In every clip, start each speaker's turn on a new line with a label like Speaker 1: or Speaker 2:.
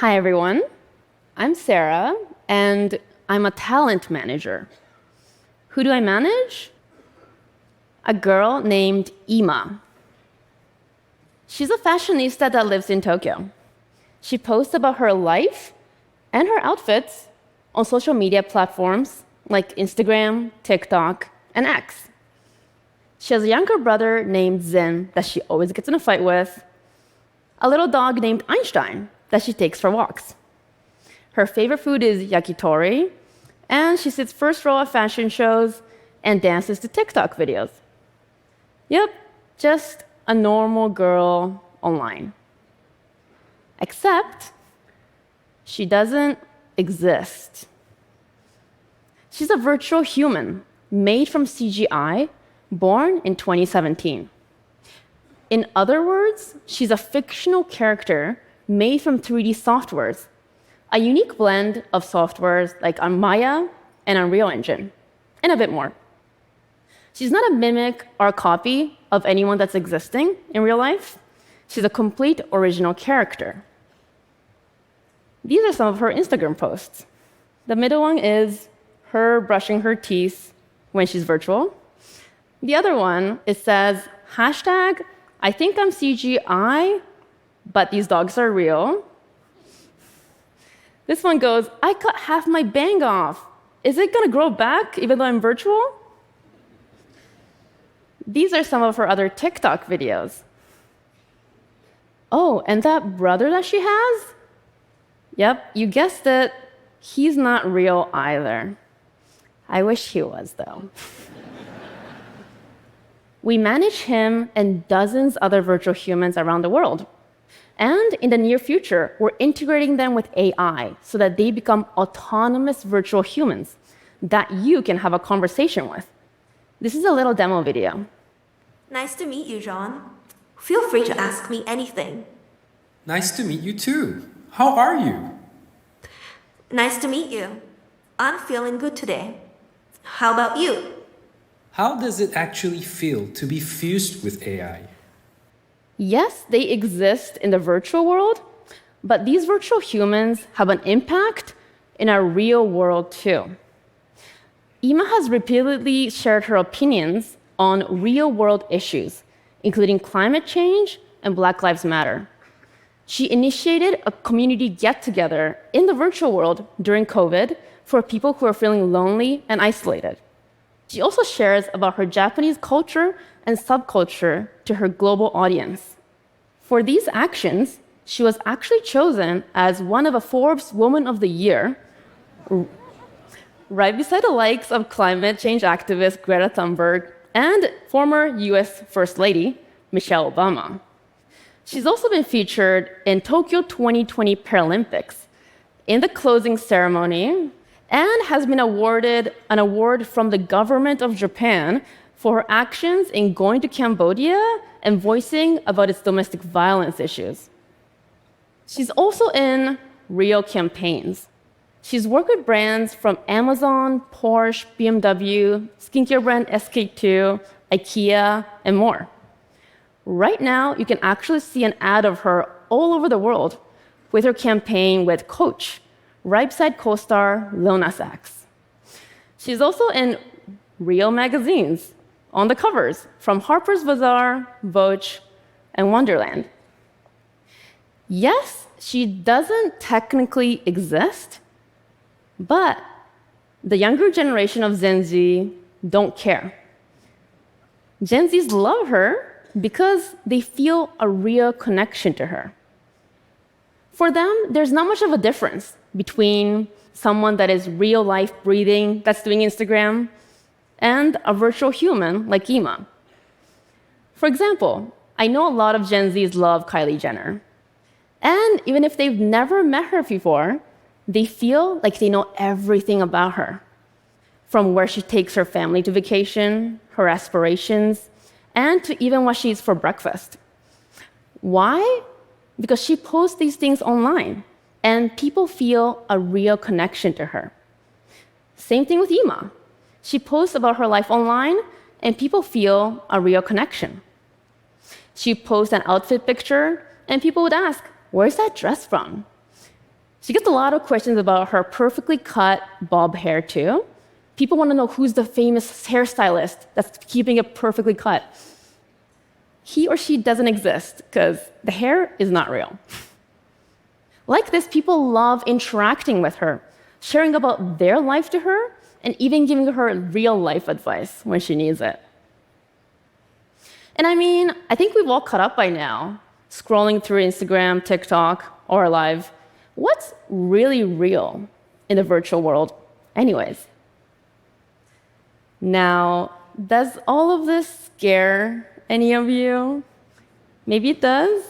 Speaker 1: Hi, everyone. I'm Sarah, and I'm a talent manager. Who do I manage? A girl named Ima. She's a fashionista that lives in Tokyo. She posts about her life and her outfits on social media platforms like Instagram, TikTok, and X. She has a younger brother named Zen that she always gets in a fight with, a little dog named Einstein that she takes for walks. Her favorite food is yakitori, and she sits first row at fashion shows and dances to TikTok videos. Yep, just a normal girl online. Except she doesn't exist. She's a virtual human made from CGI, born in 2017. In other words, she's a fictional character made from 3D softwares, a unique blend of softwares like Maya and Unreal Engine, and a bit more. She's not a mimic or a copy of anyone that's existing in real life. She's a complete original character. These are some of her Instagram posts. The middle one is her brushing her teeth when she's virtual. The other one, it says, hashtag, I think I'm CGI, but these dogs are real. This one goes, I cut half my bang off. Is it gonna grow back even though I'm virtual? These are some of her other TikTok videos. Oh, and that brother that she has? Yep, you guessed it. He's not real either. I wish he was, though. We manage him and dozens other virtual humans around the world. And in the near future, we're integrating them with AI so that they become autonomous virtual humans that you can have a conversation with. This is a little demo video.
Speaker 2: Nice to meet you, John. Feel free to ask me anything.
Speaker 3: Nice to meet you too. How are you?
Speaker 2: Nice to meet you. I'm feeling good today. How about you?
Speaker 3: How does it actually feel to be fused with AI?
Speaker 1: Yes, they exist in the virtual world, but these virtual humans have an impact in our real world too. Ima has repeatedly shared her opinions on real-world issues, including climate change and Black Lives Matter. She initiated a community get-together in the virtual world during COVID for people who are feeling lonely and isolated. She also shares about her Japanese culture and subculture to her global audience. For these actions, she was actually chosen as one of a Forbes Woman of the Year, right beside the likes of climate change activist Greta Thunberg and former US First Lady Michelle Obama. She's also been featured in Tokyo 2020 Paralympics in the closing ceremony and has been awarded an award from the government of Japan for her actions in going to Cambodia and voicing about its domestic violence issues. She's also in real campaigns. She's worked with brands from Amazon, Porsche, BMW, skincare brand SK-II, IKEA, and more. Right now, you can actually see an ad of her all over the world with her campaign with Coach, Ribeside co-star Lona Sachs. She's also in real magazines on the covers from Harper's Bazaar, Vogue, and Wonderland. Yes, she doesn't technically exist, but the younger generation of Gen Z don't care. Gen Zs love her because they feel a real connection to her. For them, there's not much of a difference between someone that is real life breathing, that's doing Instagram, and a virtual human like Ima. For example, I know a lot of Gen Zs love Kylie Jenner. And even if they've never met her before, they feel like they know everything about her, from where she takes her family to vacation, her aspirations, and to even what she eats for breakfast. Why? Because she posts these things online, and people feel a real connection to her. Same thing with Ima. She posts about her life online, and people feel a real connection. She posts an outfit picture, and people would ask, where's that dress from? She gets a lot of questions about her perfectly cut bob hair, too. People want to know who's the famous hairstylist that's keeping it perfectly cut. He or she doesn't exist because the hair is not real. Like this, people love interacting with her, sharing about their life to her, and even giving her real life advice when she needs it. And I mean, I think we've all caught up by now, scrolling through Instagram, TikTok, or Live. What's really real in the virtual world, anyways? Now, does all of this scare any of you? Maybe it does,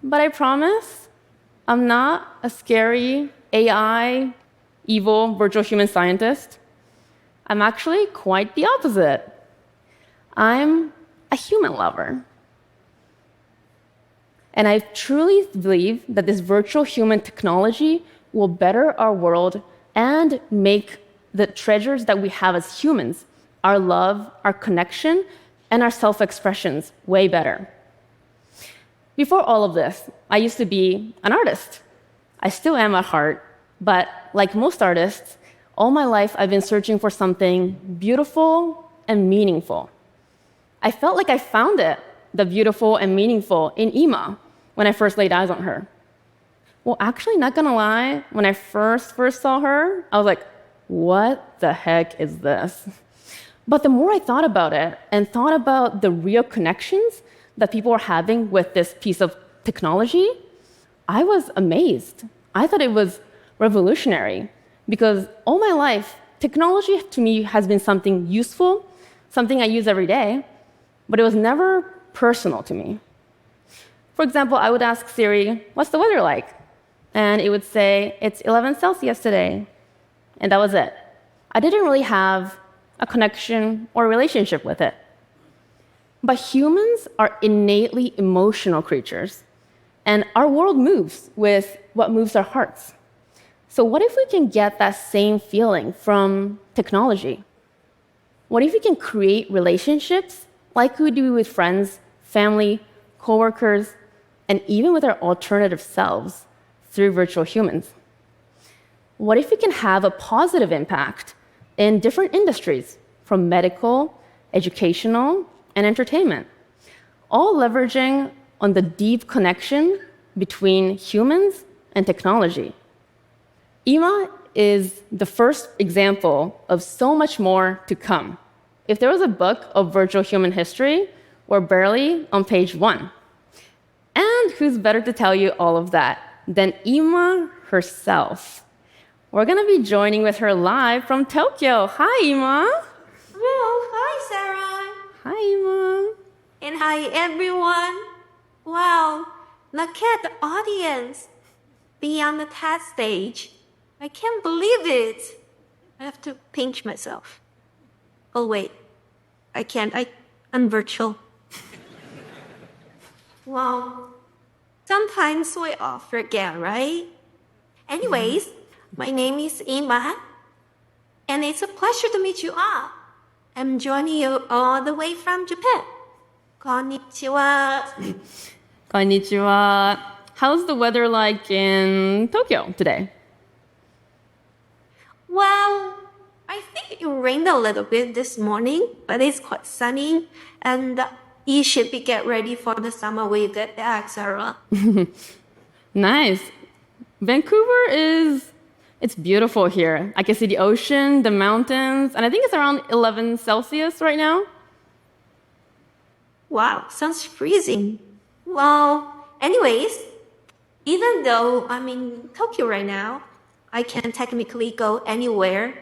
Speaker 1: but I promise I'm not a scary AI, evil virtual human scientist. I'm actually quite the opposite. I'm a human lover. And I truly believe that this virtual human technology will better our world and make the treasures that we have as humans, our love, our connection, and our self-expressions, way better. Before all of this, I used to be an artist. I still am at heart, but like most artists, all my life I've been searching for something beautiful and meaningful. I felt like I found it, the beautiful and meaningful, in Ima when I first laid eyes on her. Well, actually, not gonna lie, when I first saw her, I was like, what the heck is this? But the more I thought about it and thought about the real connections that people were having with this piece of technology, I was amazed. I thought it was revolutionary because all my life, technology to me has been something useful, something I use every day, but it was never personal to me. For example, I would ask Siri, what's the weather like? And it would say, it's 11 Celsius today. And that was it. I didn't really have a connection or relationship with it. But humans are innately emotional creatures, and our world moves with what moves our hearts. So what if we can get that same feeling from technology? What if we can create relationships like we do with friends, family, coworkers, and even with our alternative selves through virtual humans? What if we can have a positive impact in different industries, from medical, educational, and entertainment, all leveraging on the deep connection between humans and technology? Ima is the first example of so much more to come. If there was a book of virtual human history, we're barely on page 1. And who's better to tell you all of that than Ima herself? We're going to be joining with her live from Tokyo. Hi, Ima.
Speaker 2: Well, hi, Sarah.
Speaker 1: Hi, Ima.
Speaker 2: And hi, everyone. Wow, look at the audience. Be on the TED stage. I can't believe it. I have to pinch myself. Oh, wait. I can't. I'm virtual. Wow. Sometimes we all forget, right? Anyways, my name is Ima, and it's a pleasure to meet you all. I'm joining you all the way from Japan. Konnichiwa.
Speaker 1: Konnichiwa. How's the weather like in Tokyo today?
Speaker 2: Well, I think it rained a little bit this morning, but it's quite sunny, and you should be get ready for the summer when you get back, Sarah.
Speaker 1: Nice. Vancouver it's beautiful here. I can see the ocean, the mountains, and I think it's around 11 Celsius right now.
Speaker 2: Wow, sounds freezing. Well, anyways, even though I'm in Tokyo right now, I can technically go anywhere.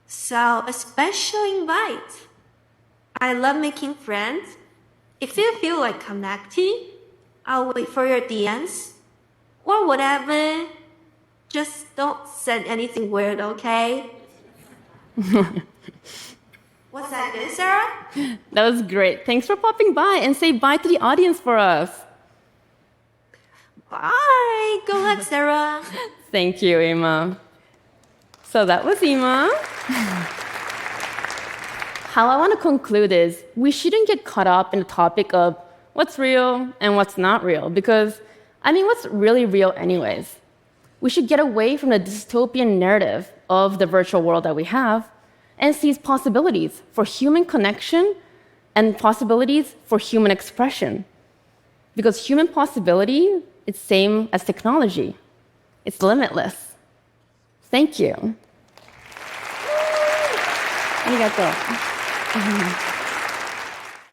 Speaker 2: So a special invite. I love making friends. If you feel like connecting, I'll wait for your DMs or whatever. Just don't send anything weird, okay? What's that good, Sarah?
Speaker 1: That was great. Thanks for popping by, and say bye to the audience for us.
Speaker 2: Bye. Go ahead, Sarah.
Speaker 1: Thank you, Ima. So that was Ima. How I want to conclude is we shouldn't get caught up in the topic of what's real and what's not real, because, what's really real anyways? we should get away from the dystopian narrative of the virtual world that we have and seize possibilities for human connection and possibilities for human expression. Because human possibility is same as technology. It's limitless. Thank you. ありがとう。